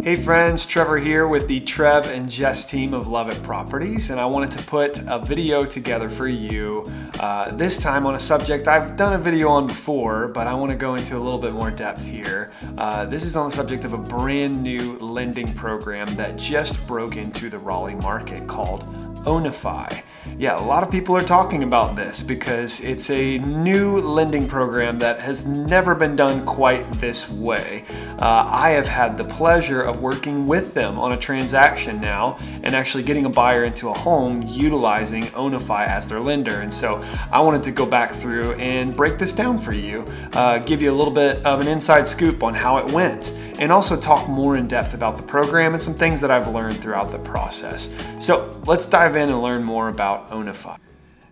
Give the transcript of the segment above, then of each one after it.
Hey friends, Trevor here with the Trev and Jess team of Love It Properties, and I wanted to put a video together for you this time on a subject I've done a video on before, but I want to go into a little bit more depth here. This is on the subject of a brand new lending program that just broke into the Raleigh market called Ownify. Yeah, a lot of people are talking about this because it's a new lending program that has never been done quite this way. I have had the pleasure of working with them on a transaction now and actually getting a buyer into a home utilizing Ownify as their lender. And so I wanted to go back through and break this down for you, give you a little bit of an inside scoop on how it went, and also talk more in depth about the program and some things that I've learned throughout the process. So let's dive in and learn more about Ownify.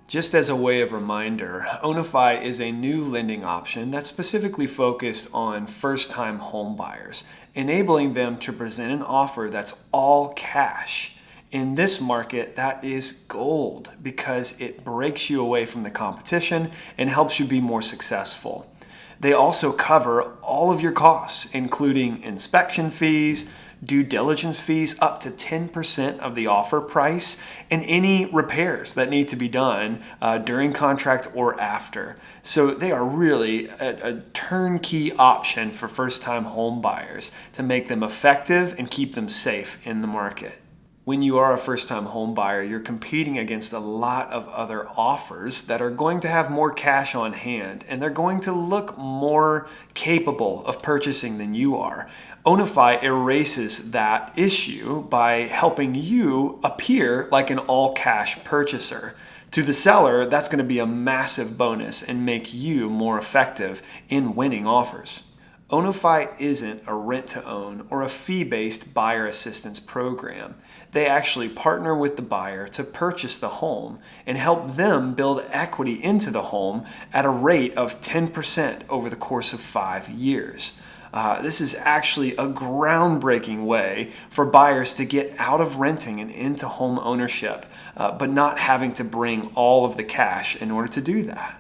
Just as a way of reminder, Ownify is a new lending option that's specifically focused on first-time homebuyers, enabling them to present an offer that's all cash. In this market, that is gold because it breaks you away from the competition and helps you be more successful. They also cover all of your costs, including inspection fees, due diligence fees up to 10% of the offer price, and any repairs that need to be done during contract or after. So they are really a turnkey option for first-time home buyers to make them effective and keep them safe in the market. When you are a first-time home buyer, you're competing against a lot of other offers that are going to have more cash on hand, and they're going to look more capable of purchasing than you are. Ownify erases that issue by helping you appear like an all-cash purchaser. To the seller, that's going to be a massive bonus and make you more effective in winning offers. Ownify isn't a rent-to-own or a fee-based buyer assistance program. They actually partner with the buyer to purchase the home and help them build equity into the home at a rate of 10% over the course of 5 years. This is actually a groundbreaking way for buyers to get out of renting and into home ownership, but not having to bring all of the cash in order to do that.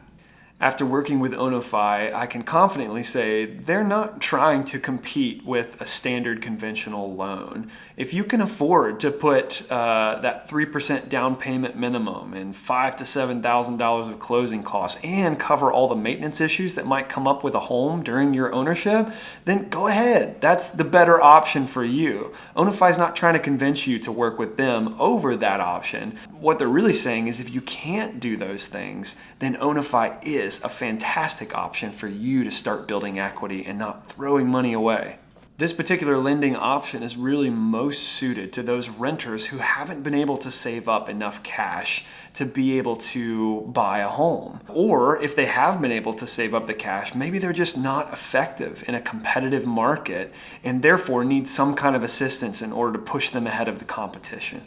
After working with Ownify, I can confidently say they're not trying to compete with a standard conventional loan. If you can afford to put that 3% down payment minimum and $5,000 to $7,000 of closing costs and cover all the maintenance issues that might come up with a home during your ownership, then go ahead. That's the better option for you. Ownify is not trying to convince you to work with them over that option. What they're really saying is if you can't do those things, then Ownify is a fantastic option for you to start building equity and not throwing money away. This particular lending option is really most suited to those renters who haven't been able to save up enough cash to be able to buy a home. Or if they have been able to save up the cash, maybe they're just not effective in a competitive market and therefore need some kind of assistance in order to push them ahead of the competition.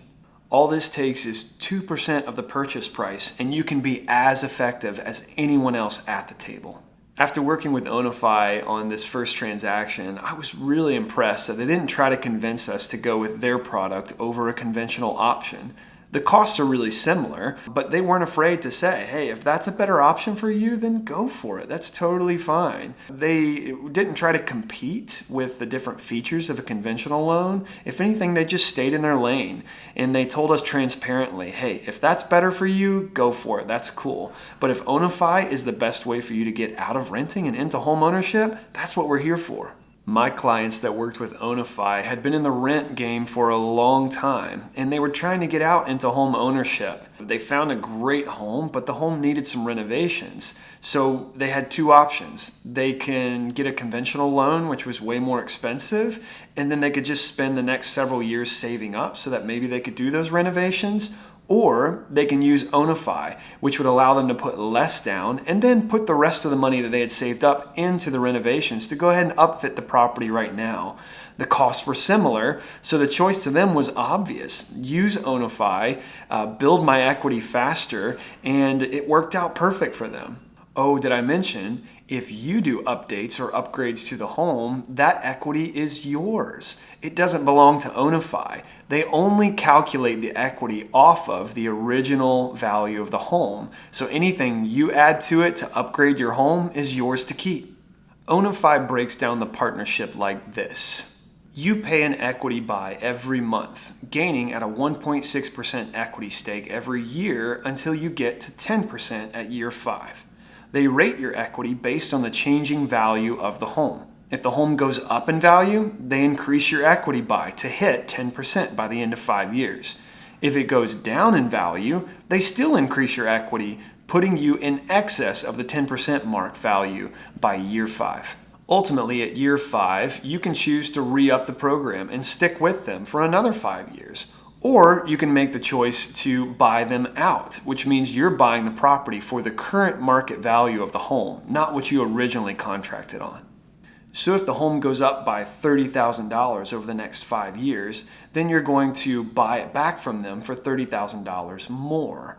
All this takes is 2% of the purchase price, and you can be as effective as anyone else at the table. After working with Ownify on this first transaction, I was really impressed that they didn't try to convince us to go with their product over a conventional option. The costs are really similar, but they weren't afraid to say, hey, if that's a better option for you, then go for it. That's totally fine. They didn't try to compete with the different features of a conventional loan. If anything, they just stayed in their lane and they told us transparently, hey, if that's better for you, go for it. That's cool. But if Ownify is the best way for you to get out of renting and into home ownership, that's what we're here for. My clients that worked with Ownify had been in the rent game for a long time, and they were trying to get out into home ownership. They found a great home, but the home needed some renovations. So they had two options. They can get a conventional loan, which was way more expensive, and then they could just spend the next several years saving up so that maybe they could do those renovations. Or they can use Ownify, which would allow them to put less down and then put the rest of the money that they had saved up into the renovations to go ahead and upfit the property right now. The costs were similar, so the choice to them was obvious. Use Ownify, build my equity faster, and it worked out perfect for them. Oh, did I mention, if you do updates or upgrades to the home, that equity is yours. It doesn't belong to Ownify. They only calculate the equity off of the original value of the home. So anything you add to it to upgrade your home is yours to keep. Ownify breaks down the partnership like this. You pay an equity buy every month, gaining at a 1.6% equity stake every year until you get to 10% at year 5. They rate your equity based on the changing value of the home. If the home goes up in value, they increase your equity buy to hit 10% by the end of 5 years. If it goes down in value, they still increase your equity, putting you in excess of the 10% mark value by year 5. Ultimately, at year 5, you can choose to re-up the program and stick with them for another 5 years. Or you can make the choice to buy them out, which means you're buying the property for the current market value of the home, not what you originally contracted on. So if the home goes up by $30,000 over the next 5 years, then you're going to buy it back from them for $30,000 more.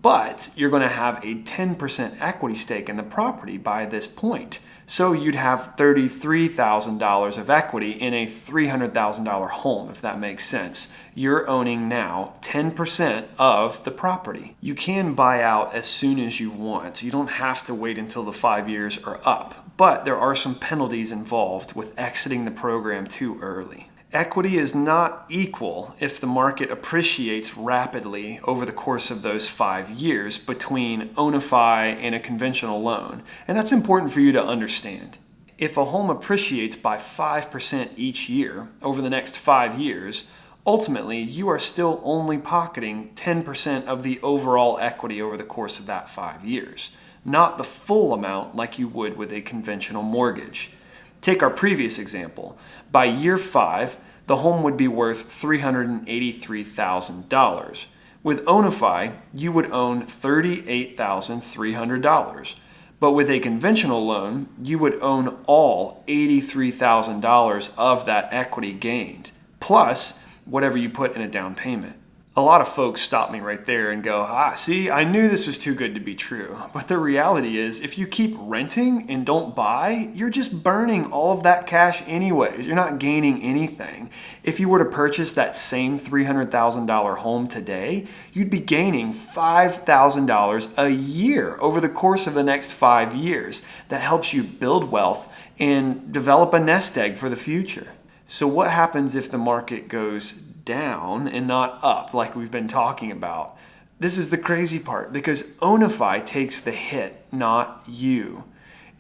But you're going to have a 10% equity stake in the property by this point. So you'd have $33,000 of equity in a $300,000 home, if that makes sense. You're owning now 10% of the property. You can buy out as soon as you want. You don't have to wait until the 5 years are up. But there are some penalties involved with exiting the program too early. Equity is not equal if the market appreciates rapidly over the course of those 5 years between Ownify and a conventional loan, and that's important for you to understand. If a home appreciates by 5% each year over the next 5 years, ultimately you are still only pocketing 10% of the overall equity over the course of that 5 years, not the full amount like you would with a conventional mortgage. Take our previous example. By year 5, the home would be worth $383,000. With Ownify, you would own $38,300. But with a conventional loan, you would own all $83,000 of that equity gained, plus whatever you put in a down payment. A lot of folks stop me right there and go, see, I knew this was too good to be true. But the reality is, if you keep renting and don't buy, you're just burning all of that cash anyways. You're not gaining anything. If you were to purchase that same $300,000 home today, you'd be gaining $5,000 a year over the course of the next 5 years. That helps you build wealth and develop a nest egg for the future. So what happens if the market goes down and not up like we've been talking about? This is the crazy part, because Ownify takes the hit, not you.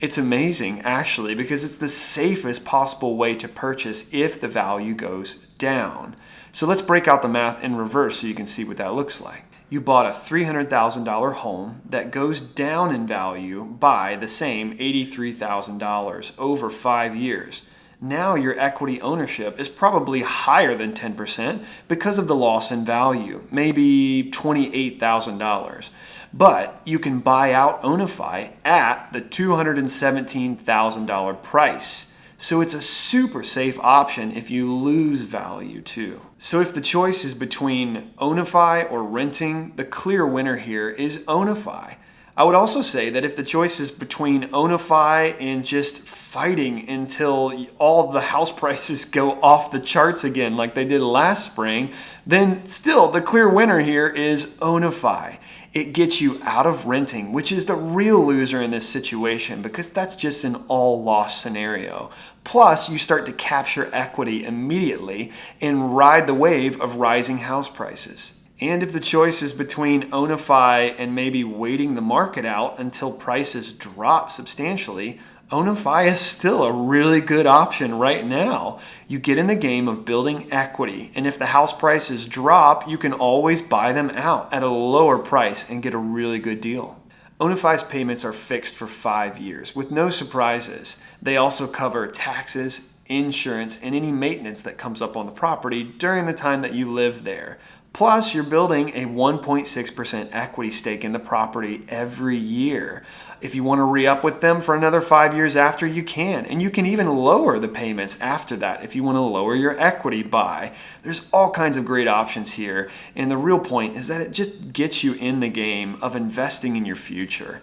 It's amazing actually, because it's the safest possible way to purchase if the value goes down. So let's break out the math in reverse so you can see what that looks like. You bought a $300,000 home that goes down in value by the same $83,000 over 5 years. Now your equity ownership is probably higher than 10% because of the loss in value, maybe $28,000. But you can buy out Ownify at the $217,000 price. So it's a super safe option if you lose value too. So if the choice is between Ownify or renting, the clear winner here is Ownify. I would also say that if the choice is between Ownify and just fighting until all the house prices go off the charts again like they did last spring, then still the clear winner here is Ownify. It gets you out of renting, which is the real loser in this situation because that's just an all-loss scenario. Plus, you start to capture equity immediately and ride the wave of rising house prices. And if the choice is between Ownify and maybe waiting the market out until prices drop substantially, Ownify is still a really good option right now. You get in the game of building equity, and if the house prices drop, you can always buy them out at a lower price and get a really good deal. Ownify's payments are fixed for 5 years with no surprises. They also cover taxes, insurance, and any maintenance that comes up on the property during the time that you live there. Plus, you're building a 1.6% equity stake in the property every year. If you want to re-up with them for another 5 years after, you can. And you can even lower the payments after that if you want to lower your equity buy. There's all kinds of great options here. And the real point is that it just gets you in the game of investing in your future.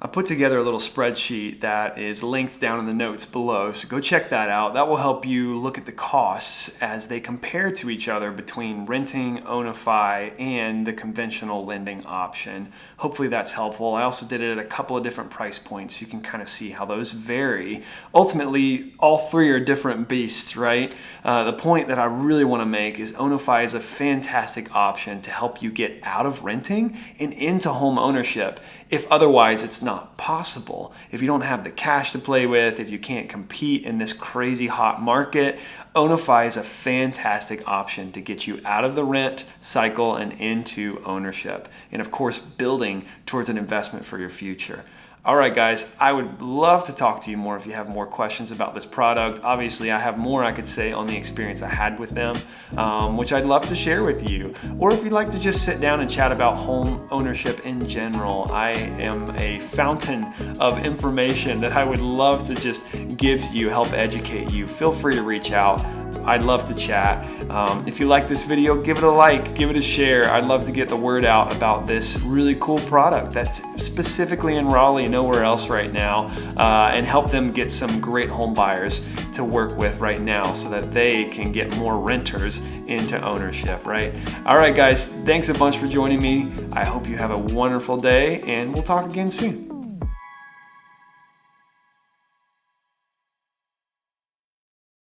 I put together a little spreadsheet that is linked down in the notes below, so go check that out. That will help you look at the costs as they compare to each other between renting, Ownify, and the conventional lending option. Hopefully that's helpful. I also did it at a couple of different price points. You can kind of see how those vary. Ultimately, all three are different beasts, right? The point that I really want to make is Ownify is a fantastic option to help you get out of renting and into home ownership if otherwise it's not possible. If you don't have the cash to play with, if you can't compete in this crazy hot market, Ownify is a fantastic option to get you out of the rent cycle and into ownership. And of course, building towards an investment for your future. All right, guys, I would love to talk to you more if you have more questions about this product. Obviously, I have more I could say on the experience I had with them, which I'd love to share with you. Or if you'd like to just sit down and chat about home ownership in general, I am a fountain of information that I would love to just give you, help educate you. Feel free to reach out. I'd love to chat. If you like this video, give it a like, give it a share. I'd love to get the word out about this really cool product that's specifically in Raleigh, nowhere else right now, and help them get some great home buyers to work with right now so that they can get more renters into ownership, right? All right, guys, thanks a bunch for joining me. I hope you have a wonderful day, and we'll talk again soon.